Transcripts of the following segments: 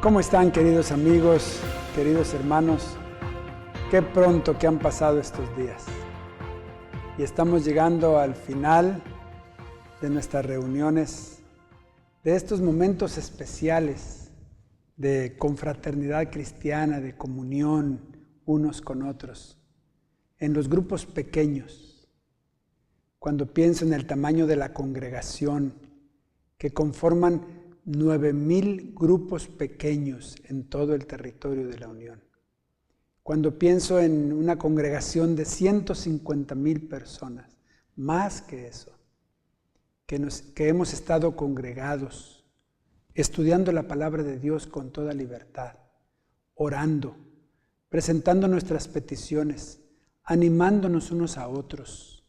¿Cómo están, queridos amigos, queridos hermanos? Qué pronto que han pasado estos días. Y estamos llegando al final de nuestras reuniones, de estos momentos especiales de confraternidad cristiana, de comunión unos con otros, en los grupos pequeños. Cuando pienso en el tamaño de la congregación, que conforman 9,000 grupos pequeños en todo el territorio de la Unión. Cuando pienso en una congregación de 150,000 personas, más que eso, que hemos estado congregados, estudiando la palabra de Dios con toda libertad, orando, presentando nuestras peticiones, animándonos unos a otros,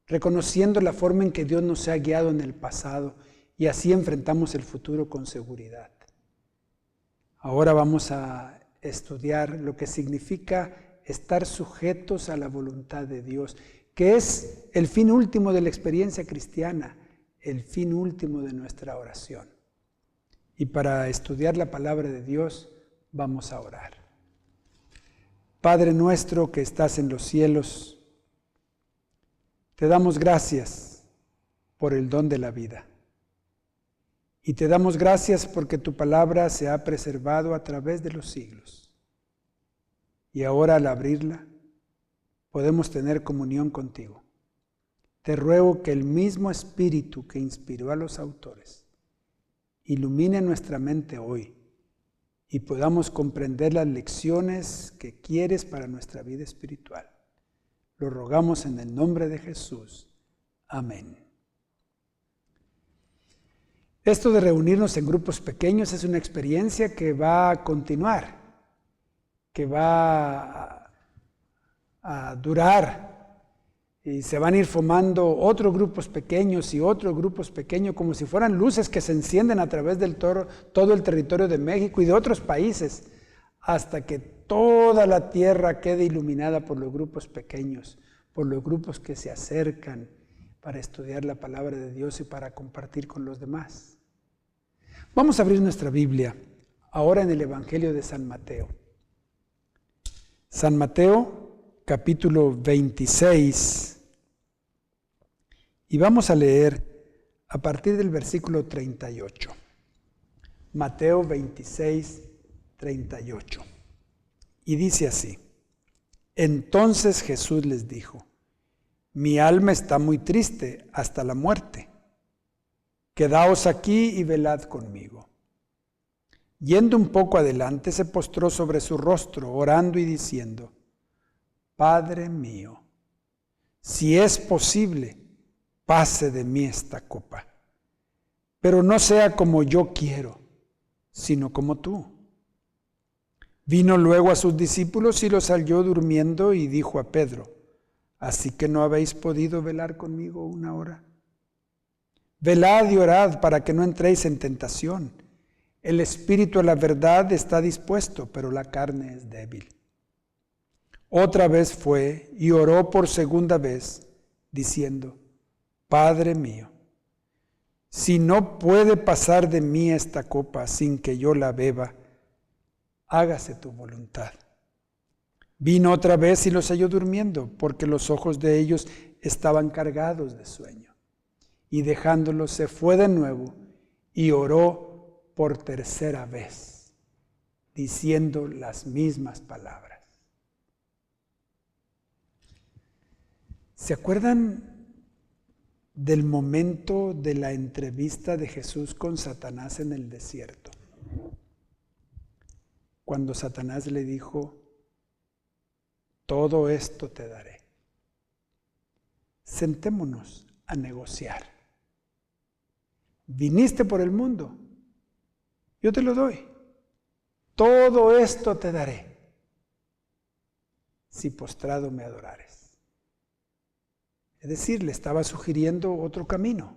reconociendo la forma en que Dios nos ha guiado en el pasado, y así enfrentamos el futuro con seguridad. Ahora vamos a estudiar lo que significa estar sujetos a la voluntad de Dios, que es el fin último de la experiencia cristiana, el fin último de nuestra oración. Y para estudiar la palabra de Dios, vamos a orar. Padre nuestro que estás en los cielos, te damos gracias por el don de la vida. Y te damos gracias porque tu palabra se ha preservado a través de los siglos. Y ahora al abrirla, podemos tener comunión contigo. Te ruego que el mismo Espíritu que inspiró a los autores ilumine nuestra mente hoy y podamos comprender las lecciones que quieres para nuestra vida espiritual. Lo rogamos en el nombre de Jesús. Amén. Esto de reunirnos en grupos pequeños es una experiencia que va a continuar, que va a durar, y se van a ir formando otros grupos pequeños y otros grupos pequeños, como si fueran luces que se encienden a través del todo el territorio de México y de otros países, hasta que toda la tierra quede iluminada por los grupos pequeños, por los grupos que se acercan para estudiar la palabra de Dios y para compartir con los demás. Vamos a abrir nuestra Biblia ahora en el Evangelio de San Mateo. San Mateo, capítulo 26, y vamos a leer a partir del versículo 38. Mateo 26, 38. Y dice así: Entonces Jesús les dijo: Mi alma está muy triste hasta la muerte. Quedaos aquí y velad conmigo. Yendo un poco adelante, se postró sobre su rostro, orando y diciendo: Padre mío, si es posible, pase de mí esta copa, pero no sea como yo quiero, sino como tú. Vino luego a sus discípulos y los halló durmiendo y dijo a Pedro: ¿Así que no habéis podido velar conmigo una hora? Velad y orad para que no entréis en tentación. El espíritu a la verdad está dispuesto, pero la carne es débil. Otra vez fue y oró por segunda vez, diciendo: Padre mío, si no puede pasar de mí esta copa sin que yo la beba, hágase tu voluntad. Vino otra vez y los halló durmiendo, porque los ojos de ellos estaban cargados de sueño. Y dejándolos se fue de nuevo y oró por tercera vez, diciendo las mismas palabras. ¿Se acuerdan del momento de la entrevista de Jesús con Satanás en el desierto? Cuando Satanás le dijo: todo esto te daré. Sentémonos a negociar. Viniste por el mundo, yo te lo doy. Todo esto te daré, si postrado me adorares. Es decir, le estaba sugiriendo otro camino,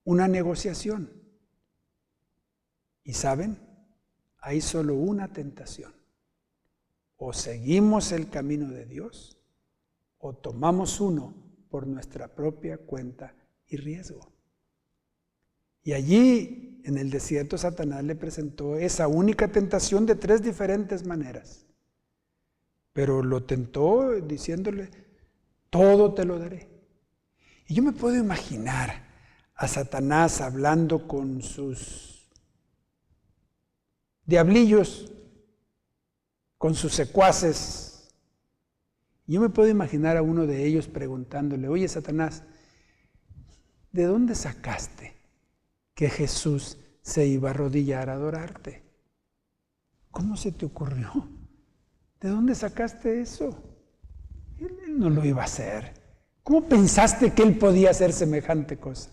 una negociación. Y ¿saben? Hay solo una tentación. O seguimos el camino de Dios, o tomamos uno por nuestra propia cuenta y riesgo. Y allí en el desierto Satanás le presentó esa única tentación de 3 diferentes maneras. Pero lo tentó diciéndole, todo te lo daré. Y yo me puedo imaginar a Satanás hablando con sus diablillos, con sus secuaces. Yo me puedo imaginar a uno de ellos preguntándole, oye Satanás, ¿de dónde sacaste que Jesús se iba a arrodillar a adorarte? ¿Cómo se te ocurrió? ¿De dónde sacaste eso? Él no lo iba a hacer. ¿Cómo pensaste que él podía hacer semejante cosa?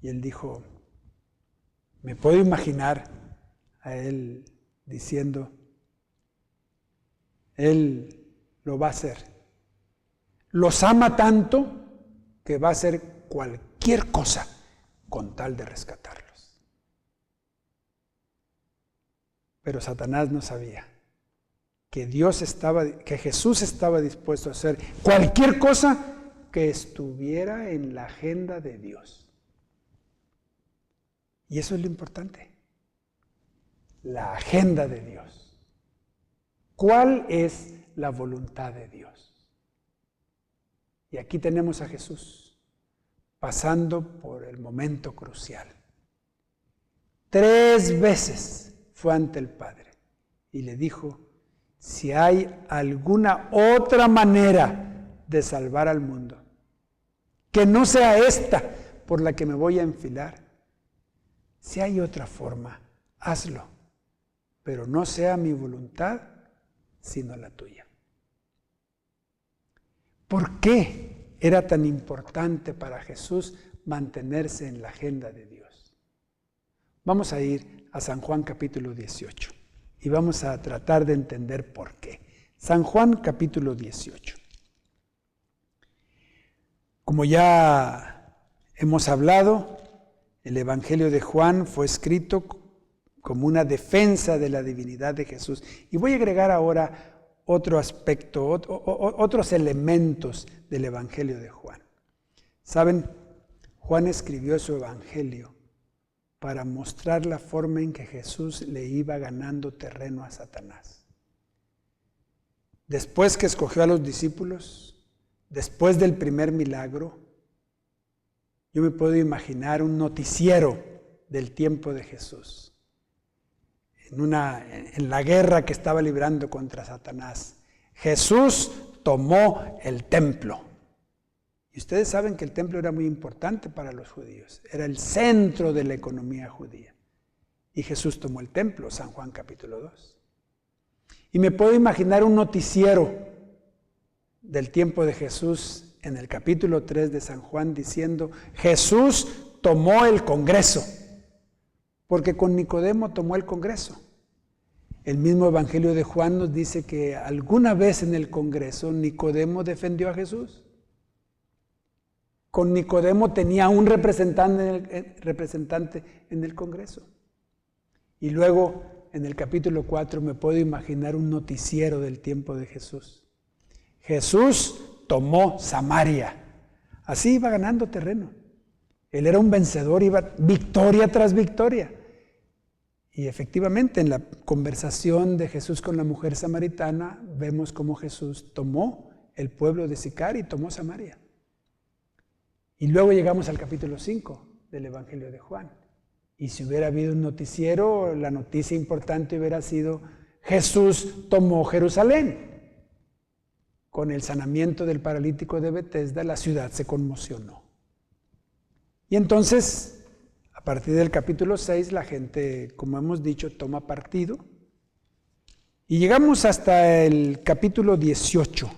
Y él dijo, me puedo imaginar a él diciendo, él lo va a hacer. Los ama tanto que va a hacer cualquier cosa con tal de rescatarlos. Pero Satanás no sabía que que Jesús estaba dispuesto a hacer cualquier cosa que estuviera en la agenda de Dios. Y eso es lo importante. La agenda de Dios. ¿Cuál es la voluntad de Dios? Y aquí tenemos a Jesús pasando por el momento crucial. 3 veces fue ante el Padre y le dijo, si hay alguna otra manera de salvar al mundo, que no sea esta por la que me voy a enfilar, si hay otra forma, hazlo, pero no sea mi voluntad, sino la tuya. ¿Por qué era tan importante para Jesús mantenerse en la agenda de Dios? Vamos a ir a San Juan capítulo 18 y vamos a tratar de entender por qué. San Juan capítulo 18. Como ya hemos hablado, el Evangelio de Juan fue escrito como una defensa de la divinidad de Jesús. Y voy a agregar ahora otro aspecto, otros elementos del Evangelio de Juan. ¿Saben? Juan escribió su Evangelio para mostrar la forma en que Jesús le iba ganando terreno a Satanás. Después que escogió a los discípulos, después del primer milagro, yo me puedo imaginar un noticiero del tiempo de Jesús. En la guerra que estaba librando contra Satanás, Jesús tomó el templo. Y ustedes saben que el templo era muy importante para los judíos, era el centro de la economía judía. Y Jesús tomó el templo, San Juan capítulo 2. Y me puedo imaginar un noticiero del tiempo de Jesús en el capítulo 3 de San Juan diciendo, Jesús tomó el Congreso, porque con Nicodemo tomó el Congreso. El mismo Evangelio de Juan nos dice que alguna vez en el Congreso Nicodemo defendió a Jesús. Con Nicodemo tenía un representante en el Congreso. Y luego en el capítulo 4 me puedo imaginar un noticiero del tiempo de Jesús. Jesús tomó Samaria. Así iba ganando terreno. Él era un vencedor, iba victoria tras victoria. Y efectivamente en la conversación de Jesús con la mujer samaritana vemos cómo Jesús tomó el pueblo de Sicar y tomó Samaria. Y luego llegamos al capítulo 5 del Evangelio de Juan. Y si hubiera habido un noticiero, la noticia importante hubiera sido Jesús tomó Jerusalén. Con el sanamiento del paralítico de Betesda, la ciudad se conmocionó. Y entonces, a partir del capítulo 6, la gente, como hemos dicho, toma partido. Y llegamos hasta el capítulo 18,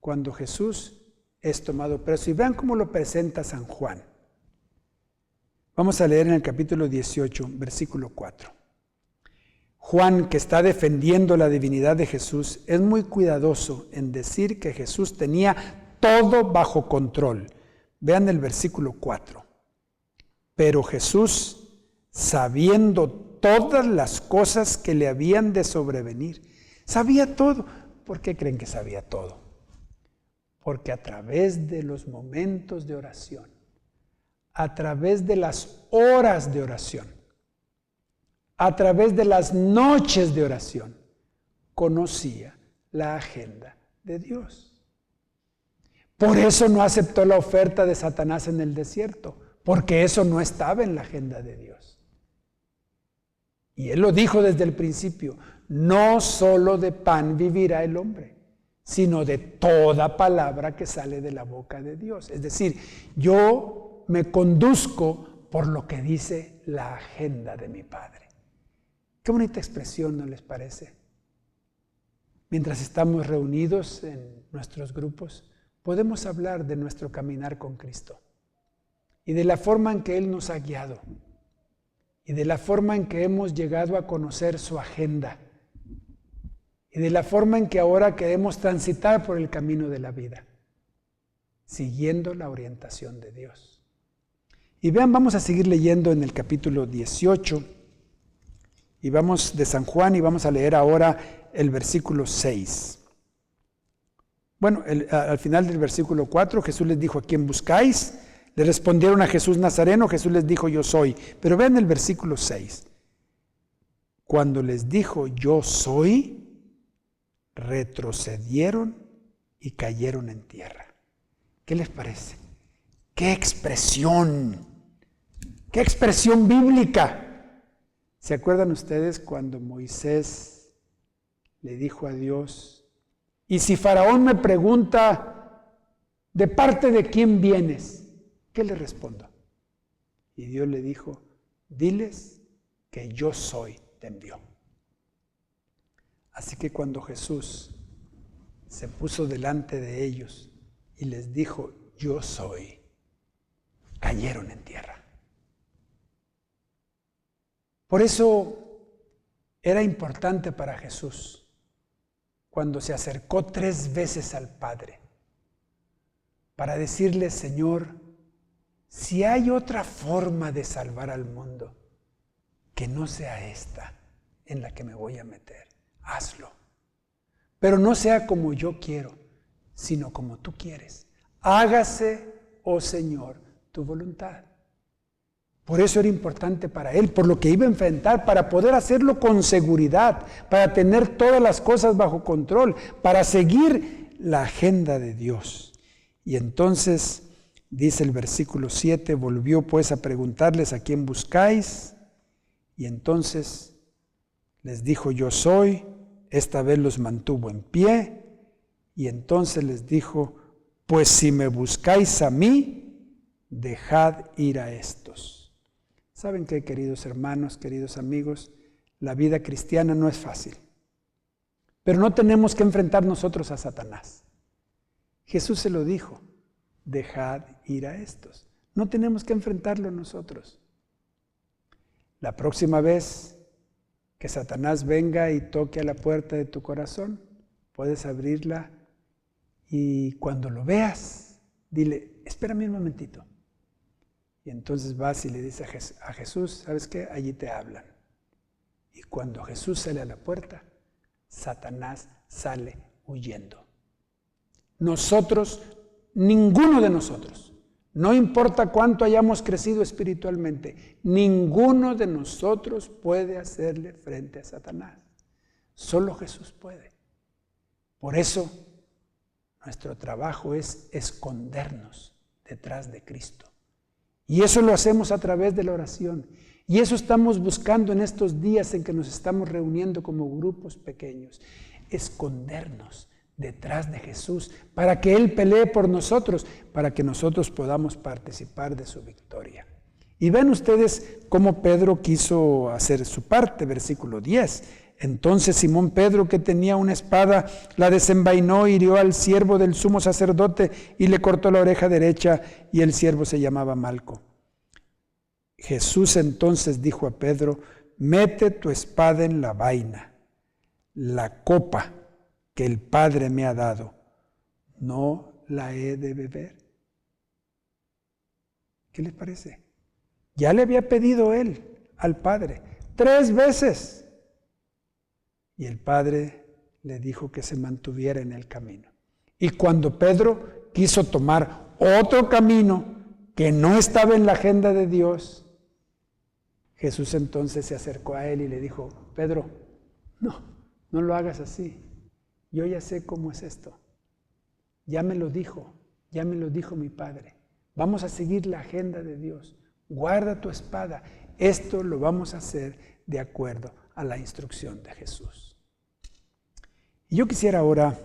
cuando Jesús es tomado preso. Y vean cómo lo presenta San Juan. Vamos a leer en el capítulo 18, versículo 4. Juan, que está defendiendo la divinidad de Jesús, es muy cuidadoso en decir que Jesús tenía todo bajo control. Vean el versículo 4. Pero Jesús, sabiendo todas las cosas que le habían de sobrevenir, sabía todo. ¿Por qué creen que sabía todo? Porque a través de los momentos de oración, a través de las horas de oración, a través de las noches de oración, conocía la agenda de Dios. Por eso no aceptó la oferta de Satanás en el desierto, porque eso no estaba en la agenda de Dios. Y él lo dijo desde el principio, no solo de pan vivirá el hombre, sino de toda palabra que sale de la boca de Dios. Es decir, yo me conduzco por lo que dice la agenda de mi Padre. Qué bonita expresión, ¿no les parece? Mientras estamos reunidos en nuestros grupos, podemos hablar de nuestro caminar con Cristo y de la forma en que Él nos ha guiado y de la forma en que hemos llegado a conocer su agenda y de la forma en que ahora queremos transitar por el camino de la vida, siguiendo la orientación de Dios. Y vean, vamos a seguir leyendo en el capítulo 18 y vamos de San Juan y vamos a leer ahora el versículo 6. Bueno, al final del versículo 4, Jesús les dijo, ¿a quién buscáis? Le respondieron a Jesús Nazareno, Jesús les dijo, yo soy. Pero vean el versículo 6. Cuando les dijo, yo soy, retrocedieron y cayeron en tierra. ¿Qué les parece? ¡Qué expresión! ¡Qué expresión bíblica! ¿Se acuerdan ustedes cuando Moisés le dijo a Dios, y si Faraón me pregunta, ¿de parte de quién vienes? ¿Qué le respondo? Y Dios le dijo, diles que yo soy, te envió. Así que cuando Jesús se puso delante de ellos y les dijo, yo soy, cayeron en tierra. Por eso era importante para Jesús, cuando se acercó 3 veces al Padre, para decirle, Señor, si hay otra forma de salvar al mundo, que no sea esta en la que me voy a meter, hazlo. Pero no sea como yo quiero, sino como tú quieres. Hágase, oh Señor, tu voluntad. Por eso era importante para él, por lo que iba a enfrentar, para poder hacerlo con seguridad, para tener todas las cosas bajo control, para seguir la agenda de Dios. Y entonces, dice el versículo 7, volvió pues a preguntarles a quién buscáis, y entonces les dijo, yo soy. Esta vez los mantuvo en pie, y entonces les dijo, pues si me buscáis a mí, dejad ir a estos. ¿Saben qué, queridos hermanos, queridos amigos? La vida cristiana no es fácil, pero no tenemos que enfrentar nosotros a Satanás. Jesús se lo dijo, dejad ir a estos. No tenemos que enfrentarlo nosotros. La próxima vez que Satanás venga y toque a la puerta de tu corazón, puedes abrirla y cuando lo veas, dile, espérame un momentito. Y entonces vas y le dices a Jesús, ¿sabes qué? Allí te hablan. Y cuando Jesús sale a la puerta, Satanás sale huyendo. Nosotros, ninguno de nosotros, no importa cuánto hayamos crecido espiritualmente, ninguno de nosotros puede hacerle frente a Satanás. Solo Jesús puede. Por eso, nuestro trabajo es escondernos detrás de Cristo. Y eso lo hacemos a través de la oración. Y eso estamos buscando en estos días en que nos estamos reuniendo como grupos pequeños. Escondernos detrás de Jesús, para que Él pelee por nosotros, para que nosotros podamos participar de su victoria. Y ven ustedes cómo Pedro quiso hacer su parte, versículo 10. Entonces Simón Pedro, que tenía una espada, la desenvainó, hirió al siervo del sumo sacerdote y le cortó la oreja derecha, y el siervo se llamaba Malco. Jesús entonces dijo a Pedro, mete tu espada en la vaina, la copa que el Padre me ha dado, ¿no la he de beber? ¿Qué les parece? Ya le había pedido él al Padre 3 veces. Y el Padre le dijo que se mantuviera en el camino. Y cuando Pedro quiso tomar otro camino, que no estaba en la agenda de Dios, Jesús entonces se acercó a él y le dijo: Pedro, no lo hagas así. Yo ya sé cómo es esto. Ya me lo dijo mi Padre. Vamos a seguir la agenda de Dios. Guarda tu espada. Esto lo vamos a hacer de acuerdo a la instrucción de Jesús. Y yo quisiera ahora,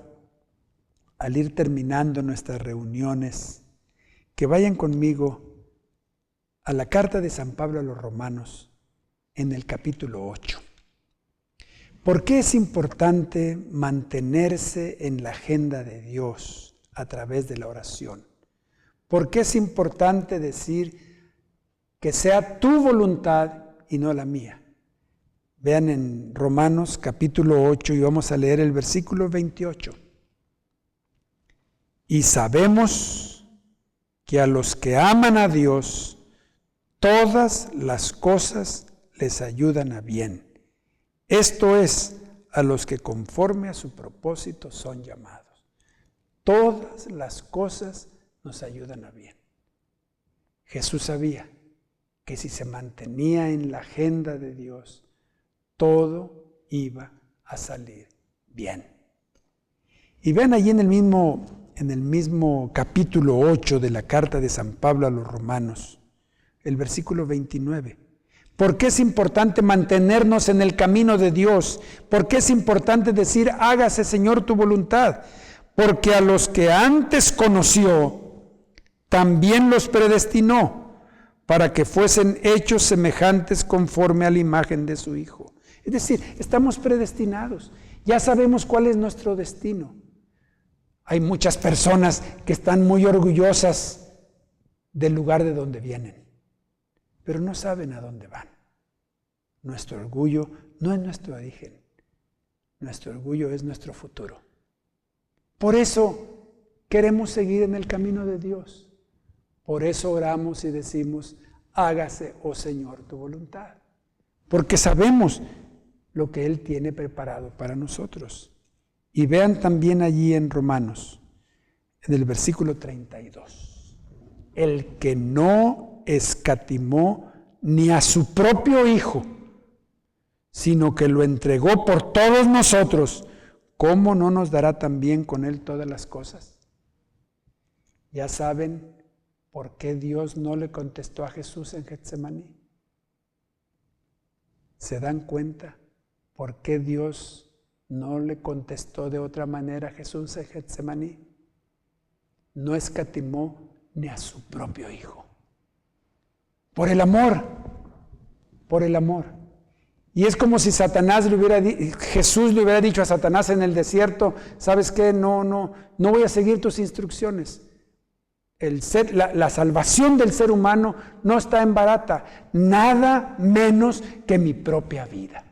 al ir terminando nuestras reuniones, que vayan conmigo a la carta de San Pablo a los Romanos, en el capítulo 8. ¿Por qué es importante mantenerse en la agenda de Dios a través de la oración? ¿Por qué es importante decir que sea tu voluntad y no la mía? Vean en Romanos capítulo 8 y vamos a leer el versículo 28. Y sabemos que a los que aman a Dios, todas las cosas les ayudan a bien. Esto es, a los que conforme a su propósito son llamados. Todas las cosas nos ayudan a bien. Jesús sabía que si se mantenía en la agenda de Dios, todo iba a salir bien. Y vean allí en el mismo capítulo 8 de la carta de San Pablo a los Romanos, el versículo 29. ¿Por qué es importante mantenernos en el camino de Dios? ¿Por qué es importante decir, hágase, Señor, tu voluntad? Porque a los que antes conoció, también los predestinó, para que fuesen hechos semejantes conforme a la imagen de su Hijo. Es decir, estamos predestinados. Ya sabemos cuál es nuestro destino. Hay muchas personas que están muy orgullosas del lugar de donde vienen, pero no saben a dónde van. Nuestro orgullo no es nuestro origen. Nuestro orgullo es nuestro futuro. Por eso queremos seguir en el camino de Dios. Por eso oramos y decimos, hágase, oh Señor, tu voluntad. Porque sabemos lo que Él tiene preparado para nosotros. Y vean también allí en Romanos, en el versículo 32. El que no escatimó ni a su propio Hijo, sino que lo entregó por todos nosotros, ¿cómo no nos dará también con Él todas las cosas? Ya saben por qué Dios no le contestó a Jesús en Getsemaní. ¿Se dan cuenta por qué Dios no le contestó de otra manera a Jesús en Getsemaní? No escatimó ni a su propio Hijo. Por el amor. Y es como si Jesús le hubiera dicho a Satanás en el desierto, ¿sabes qué? No voy a seguir tus instrucciones. La salvación del ser humano no está en barata, nada menos que mi propia vida.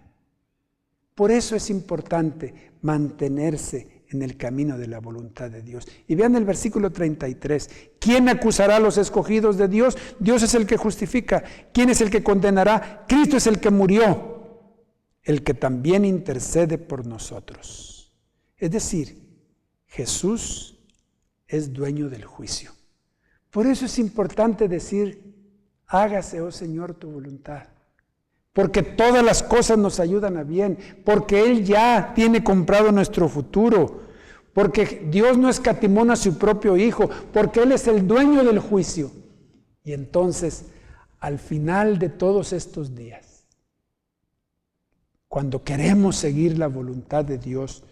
Por eso es importante mantenerse en el camino de la voluntad de Dios. Y vean el versículo 33. ¿Quién acusará a los escogidos de Dios? Dios es el que justifica. ¿Quién es el que condenará? Cristo es el que murió, el que también intercede por nosotros. Es decir, Jesús es dueño del juicio. Por eso es importante decir, hágase, oh Señor, tu voluntad. Porque todas las cosas nos ayudan a bien, porque Él ya tiene comprado nuestro futuro, porque Dios no escatimó a su propio Hijo, porque Él es el dueño del juicio. Y entonces, al final de todos estos días, cuando queremos seguir la voluntad de Dios,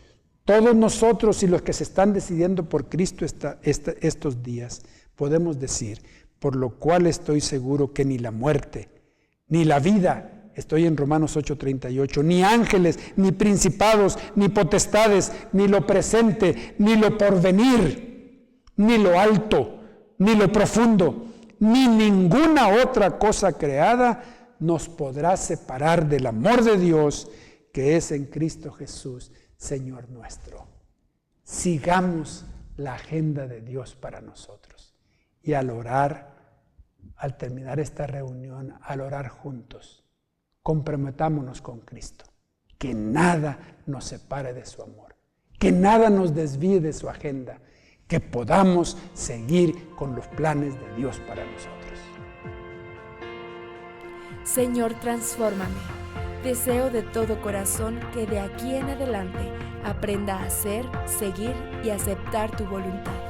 todos nosotros y los que se están decidiendo por Cristo estos días, podemos decir, por lo cual estoy seguro que ni la muerte, ni la vida, estoy en Romanos 8:38, ni ángeles, ni principados, ni potestades, ni lo presente, ni lo porvenir, ni lo alto, ni lo profundo, ni ninguna otra cosa creada nos podrá separar del amor de Dios que es en Cristo Jesús, Señor nuestro. Sigamos la agenda de Dios para nosotros. Y al orar, al terminar esta reunión, al orar juntos, comprometámonos con Cristo. Que nada nos separe de su amor. Que nada nos desvíe de su agenda. que podamos seguir con los planes de Dios para nosotros. Señor, transfórmame. Deseo de todo corazón que de aquí en adelante aprenda a hacer, seguir y aceptar tu voluntad.